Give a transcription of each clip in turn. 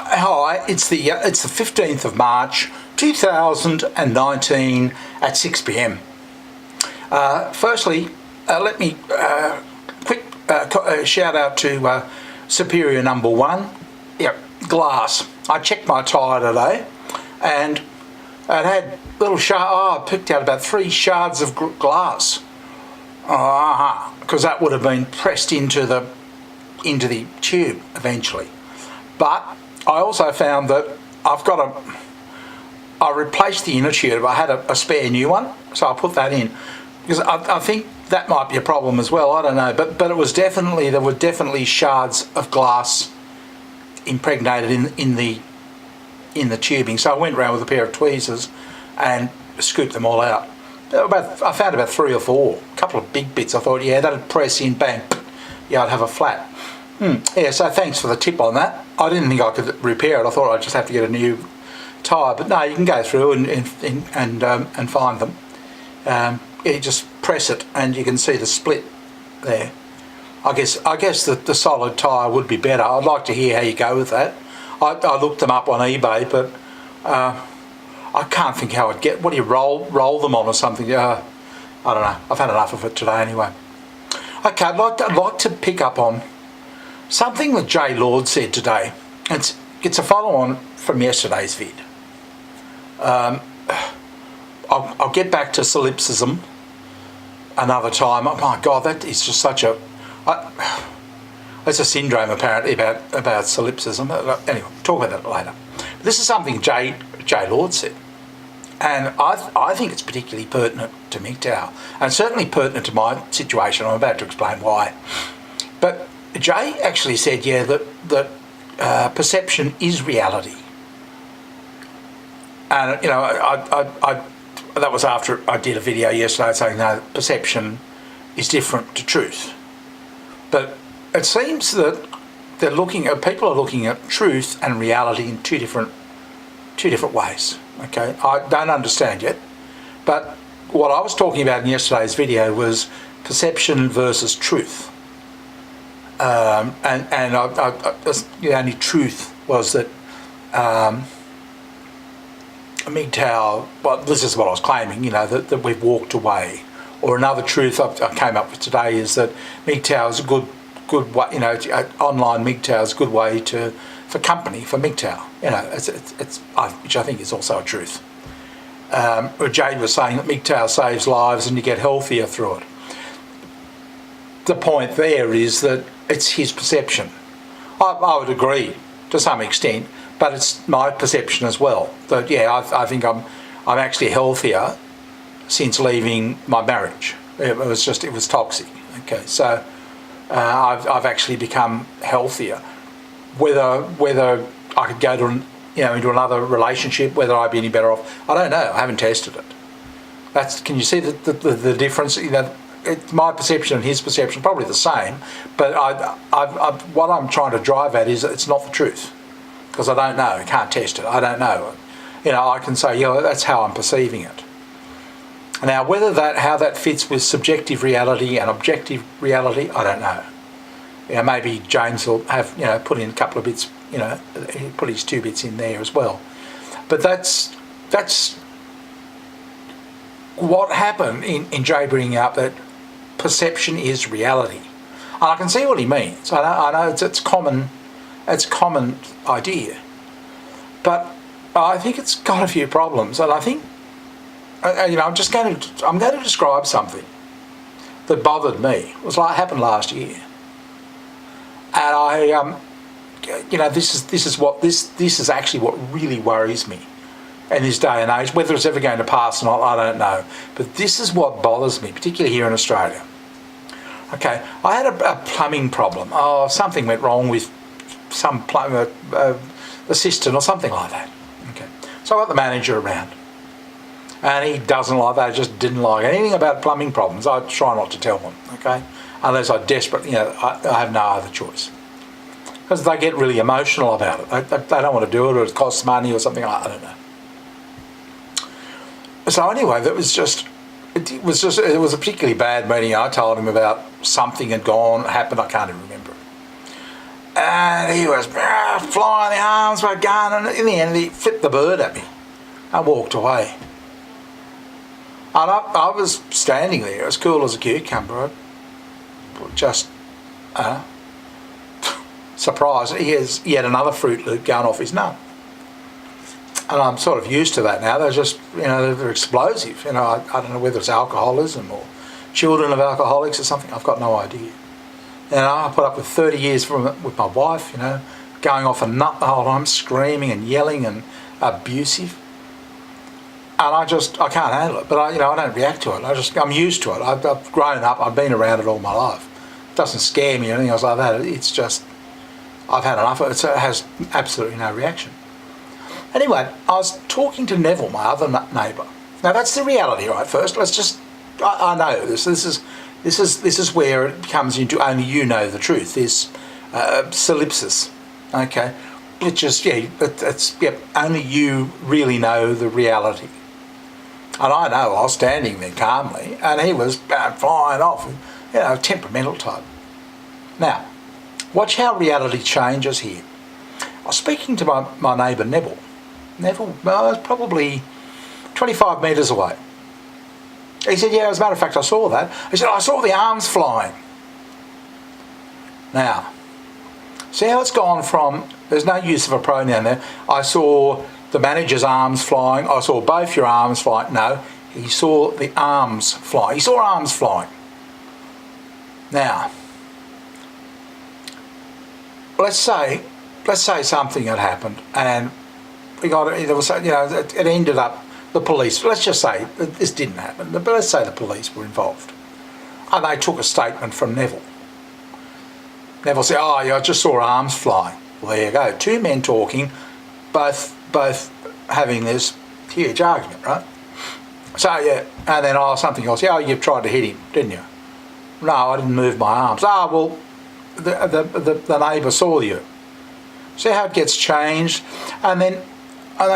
Hi, it's the 15th of March 2019 at 6 p.m. Firstly, let me quick shout out to Superior Number 1. Yep, glass. I checked my tyre today and it had little I picked out about 3 shards of glass. Because that would have been pressed into the tube eventually. But I also found that I replaced the inner tube. I had a spare new one, so I put that in because I think that might be a problem as well. I don't know, but there were definitely shards of glass impregnated in the tubing. So I went around with a pair of tweezers and scooped them all out. I found about 3 or 4, a couple of big bits. I thought, yeah, that'd press in, bang, yeah, I'd have a flat. Yeah, so thanks for the tip on that. I didn't think I could repair it. I thought I'd just have to get a new tyre, but no, you can go through and find them. You just press it and you can see the split there. I guess the solid tyre would be better. I'd like to hear how you go with that. I looked them up on eBay, but I can't think how I'd get. What do you roll them on or something? I don't know. I've had enough of it today anyway. Okay, I'd like to pick up on something that Jay Lord said today. It's a follow-on from yesterday's vid. I'll get back to solipsism another time. Oh my God, that is just such a... there's a syndrome apparently about solipsism. Anyway, talk about that later. This is something Jay Lord said. And I think it's particularly pertinent to mgtow, and certainly pertinent to my situation. I'm about to explain why. But Jay actually said, yeah, that perception is reality. And you know, I that was after I did a video yesterday saying no, perception is different to truth. But it seems that people are looking at truth and reality in two different ways. Okay, I don't understand yet, but what I was talking about in yesterday's video was perception versus truth. And the only truth was that mgtow, well, this is what I was claiming, you know, that we've walked away. Or another truth I came up with today is that mgtow is a good way, you know, online mgtow is a good way for mgtow, you know, which I think is also a truth. Jade was saying that mgtow saves lives and you get healthier through it. The point there is that it's his perception. I would agree to some extent, but it's my perception as well. That yeah, I think I'm actually healthier since leaving my marriage. It was toxic. Okay, so I've actually become healthier. Whether I could go to into another relationship, whether I'd be any better off, I don't know. I haven't tested it. Can you see the difference? You know, my perception and his perception probably the same, but what I'm trying to drive at is it's not the truth, because I don't know. I can't test it. I don't know. You know, I can say, yeah, that's how I'm perceiving it. Now, how that fits with subjective reality and objective reality, I don't know. You know, maybe James will have, you know, put in a couple of bits, you know, put his 2 bits in there as well. But that's what happened in Jay bringing up that perception is reality. And I can see what he means. I know it's common idea. But I think it's got a few problems, and I think, you know, I'm going to describe something that bothered me. It happened last year. And you know, this is actually what really worries me in this day and age. Whether it's ever going to pass or not, I don't know. But this is what bothers me, particularly here in Australia. Okay, I had a plumbing problem. Oh, something went wrong with some assistant or something like that. Okay, so I got the manager around, and he doesn't like that. Just didn't like anything about plumbing problems. I try not to tell them. Okay. Unless I desperately, you know, I have no other choice. Because they get really emotional about it. They don't want to do it, or it costs money or something like that. I don't know. So anyway, it was a particularly bad meeting. I told him about something had happened, I can't even remember. And he was flying, the arms were going, and in the end he flipped the bird at me and walked away. And I was standing there as cool as a cucumber, just surprised. He had another Fruit Loop going off his nut. And I'm sort of used to that now. They're just, they're explosive. I don't know whether it's alcoholism or children of alcoholics or something. I've got no idea. I put up with 30 years with my wife, going off a nut the whole time, screaming and yelling and abusive. And I can't handle it. But I don't react to it. I'm used to it. I've grown up. I've been around it all my life. It doesn't scare me or anything else like that. It's just, I've had enough of it. It has absolutely no reaction. Anyway, I was talking to Neville, my other neighbour. Now that's the reality, right? First, let's just. I know this. This is where it comes into only you know the truth. This solipsis, okay? Which is only you really know the reality. And I know I was standing there calmly, and he was flying off, temperamental type. Now, watch how reality changes here. I was speaking to my neighbour Neville. Neville was probably 25 metres away. He said, yeah, as a matter of fact, I saw that. He said, I saw the arms flying. Now, see how it's gone from, there's no use of a pronoun there. I saw the manager's arms flying. I saw both your arms flying. No, he saw the arms fly. He saw arms flying. Now, let's say something had happened and we got it. It ended up the police. Let's just say this didn't happen, but let's say the police were involved, and they took a statement from Neville. Neville said, "Oh, yeah, I just saw arms flying." Well, there you go. Two men talking, both having this huge argument, right? So yeah, and then something else. Yeah, you tried to hit him, didn't you? No, I didn't move my arms. Well, the neighbour saw you. See how it gets changed, and they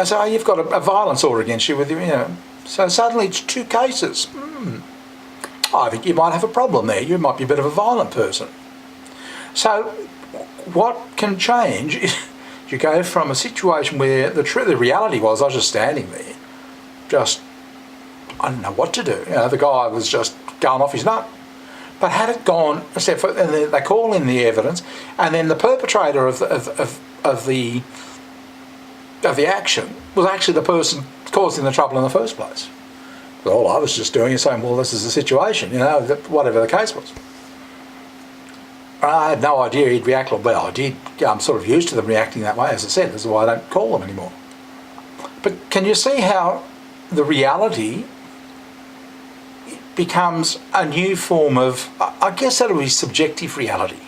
say, "Oh, you've got a violence order against you with So suddenly it's two cases. I think you might have a problem there. You might be a bit of a violent person. So what can change is you go from a situation where the reality was I was just standing there, I didn't know what to do. The guy was just going off his nut. But had it gone, and they call in the evidence, and then the perpetrator of the action was actually the person causing the trouble in the first place. All I was just doing is saying, well, this is the situation, whatever the case was. I had no idea he'd react. Well, I did. I'm sort of used to them reacting that way, as I said. This is why I don't call them anymore. But can you see how the reality becomes a new form of, I guess that'll be subjective reality.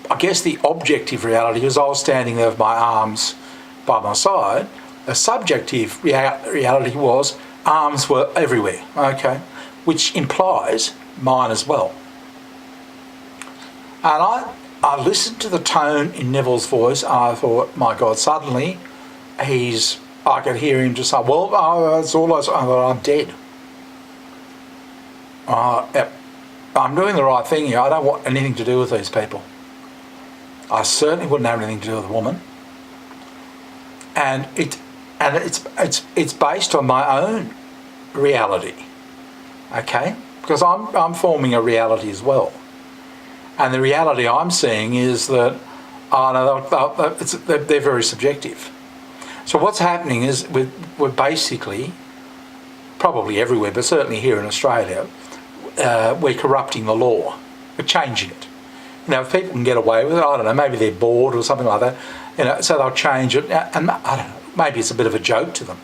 I guess the objective reality is I was standing there with my arms by my side. The subjective reality was arms were everywhere, okay, which implies mine as well. And I listened to the tone in Neville's voice, and I thought, my God, suddenly I could hear him just say, well, that's all I thought, I'm dead. Yep. I'm doing the right thing here. I don't want anything to do with these people. I certainly wouldn't have anything to do with a woman. And it's based on my own reality, okay? Because I'm forming a reality as well, and the reality I'm seeing is that they're very subjective. So what's happening is we're basically, probably everywhere, but certainly here in Australia, we're corrupting the law. We're changing it. If people can get away with it, I don't know, maybe they're bored or something like that, so they'll change it, and I don't know, maybe it's a bit of a joke to them.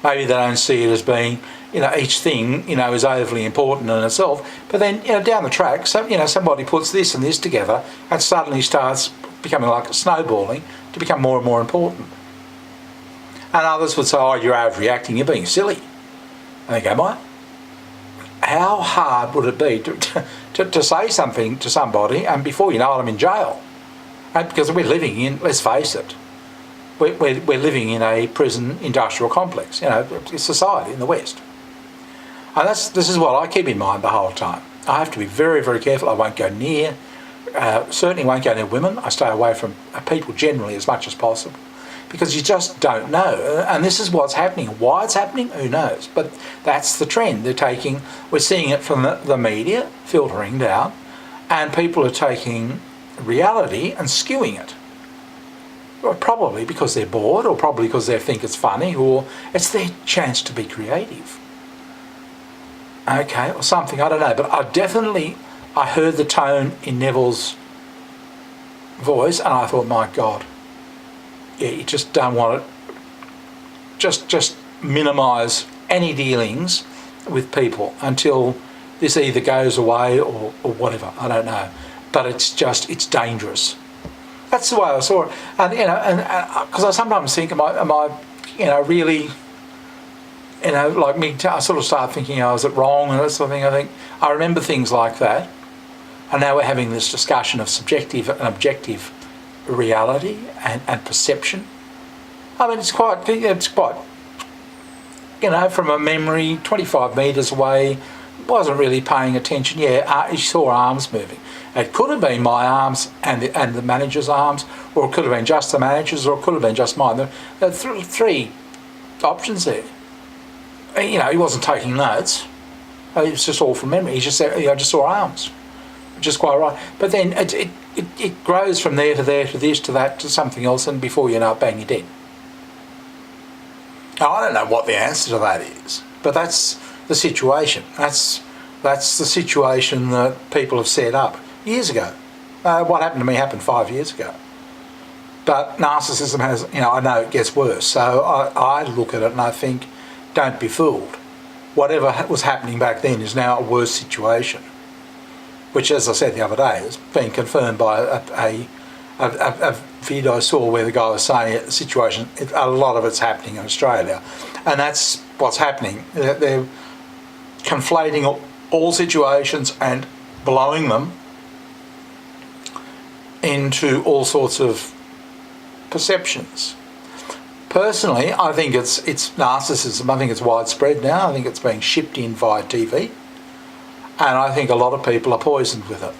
Maybe they don't see it as being, each thing, is overly important in itself, but then, down the track, somebody puts this and this together, and suddenly starts becoming like snowballing to become more and more important. And others would say, oh, you're overreacting, you're being silly. And they go, am I? How hard would it be to say something to somebody and before you know it I'm in jail? And because we're living in, let's face it, we're living in a prison industrial complex, society in the West. And this is what I keep in mind the whole time. I have to be very, very careful. I won't go near certainly won't go near women. I stay away from people generally as much as possible, because you just don't know. And this is what's happening. Why it's happening, who knows? But that's the trend. We're seeing it from the media filtering down, and people are taking reality and skewing it. Well, probably because they're bored, or probably because they think it's funny, or it's their chance to be creative. Okay, or something, I don't know. But I heard the tone in Neville's voice, and I thought, my God, yeah, you just don't want it. Just minimise any dealings with people until this either goes away or whatever. I don't know, but it's dangerous. That's the way I saw it, and because I sometimes think, am I really, like me? I sort of start thinking, is it wrong and that sort of thing. I remember things like that, and now we're having this discussion of subjective and objective reality and perception. I mean, it's quite, from a memory, 25 metres away, wasn't really paying attention. Yeah, he saw arms moving. It could have been my arms and the manager's arms, or it could have been just the manager's, or it could have been just mine. There are three options there. He wasn't taking notes. It was just all from memory. He just said, I just saw arms. Which is quite right. But then it grows from there to there to this to that to something else, and before you know it, bang, you're dead. Now, I don't know what the answer to that is, but that's the situation. That's the situation that people have set up years ago. What happened to me happened 5 years ago. But narcissism has, I know it gets worse. So I look at it and I think, don't be fooled. Whatever was happening back then is now a worse situation, which, as I said the other day, has been confirmed by a video I saw where the guy was saying the situation, a lot of it's happening in Australia. And that's what's happening. They're conflating all situations and blowing them into all sorts of perceptions. Personally, I think it's narcissism. I think it's widespread now. I think it's being shipped in via TV, and I think a lot of people are poisoned with it.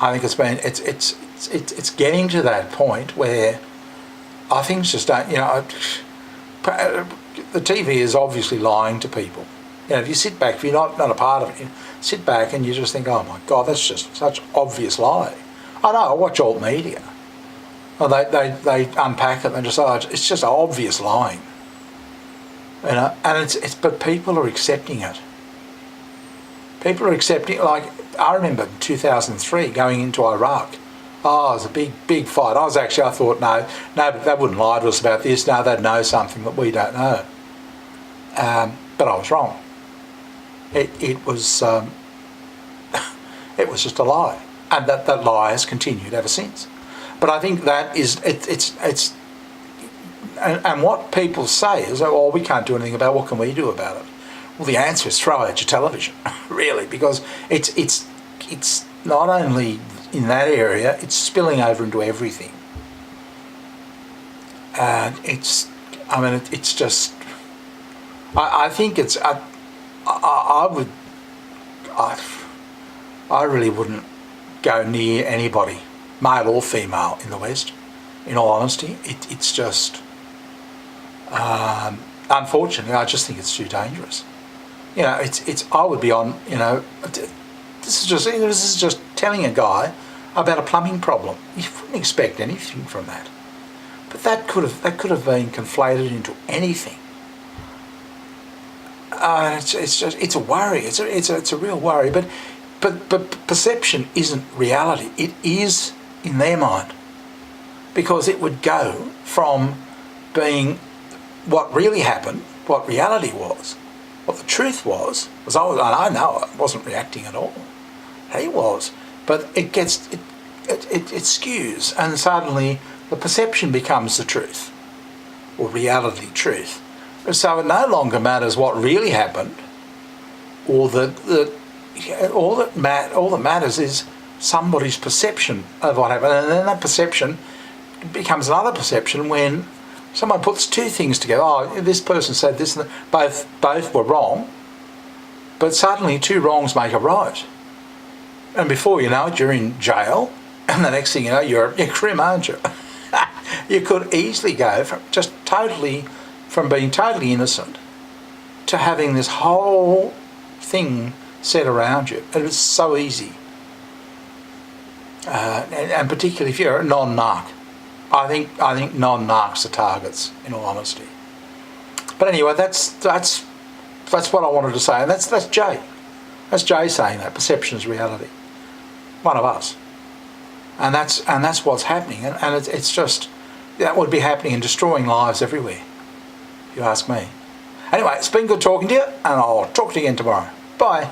I think it's getting to that point where I think just don't. The TV is obviously lying to people. If you sit back, if you're not a part of it, you sit back and you just think, oh my God, that's just such obvious lie. I know, I watch alt media. Well, they unpack it and just it's just obvious lying. And but people are accepting it. People are accepting it. Like, I remember in 2003 going into Iraq. Oh, it was a big fight. I thought, no, but they wouldn't lie to us about this. No, they'd know something that we don't know. But I was wrong. It was it was just a lie, and that lie has continued ever since. But I think that is it's and what people say is, oh, we can't do anything about it. What can we do about it? Well, the answer is throw out your television, really, because it's not only in that area, it's spilling over into everything. And it's just, I think it's, I really wouldn't go near anybody, male or female, in the West, in all honesty. It's just, unfortunately, I just think it's too dangerous. I would be on, this is just telling a guy about a plumbing problem. You wouldn't expect anything from that. But that could have been conflated into anything. It's a worry. It's a real worry. But perception isn't reality. It is in their mind, because it would go from being what really happened, what reality was, what the truth was I know I wasn't reacting at all. He was, but it skews, and suddenly the perception becomes the truth, or reality truth. So it no longer matters what really happened, or all that matters is somebody's perception of what happened, and then that perception becomes another perception when someone puts two things together. Oh, this person said this, and both were wrong, but suddenly two wrongs make a right. And before you know it, you're in jail, and the next thing you know, you're crim, aren't you? You could easily go from being totally innocent to having this whole thing set around you. It was so easy. And particularly if you're a non-narc. I think non-narcs are targets, in all honesty. But anyway, that's what I wanted to say, and that's Jay. That's Jay saying that perception is reality. One of us, and that's what's happening, and it's just that would be happening and destroying lives everywhere, if you ask me. Anyway, it's been good talking to you, and I'll talk to you again tomorrow. Bye.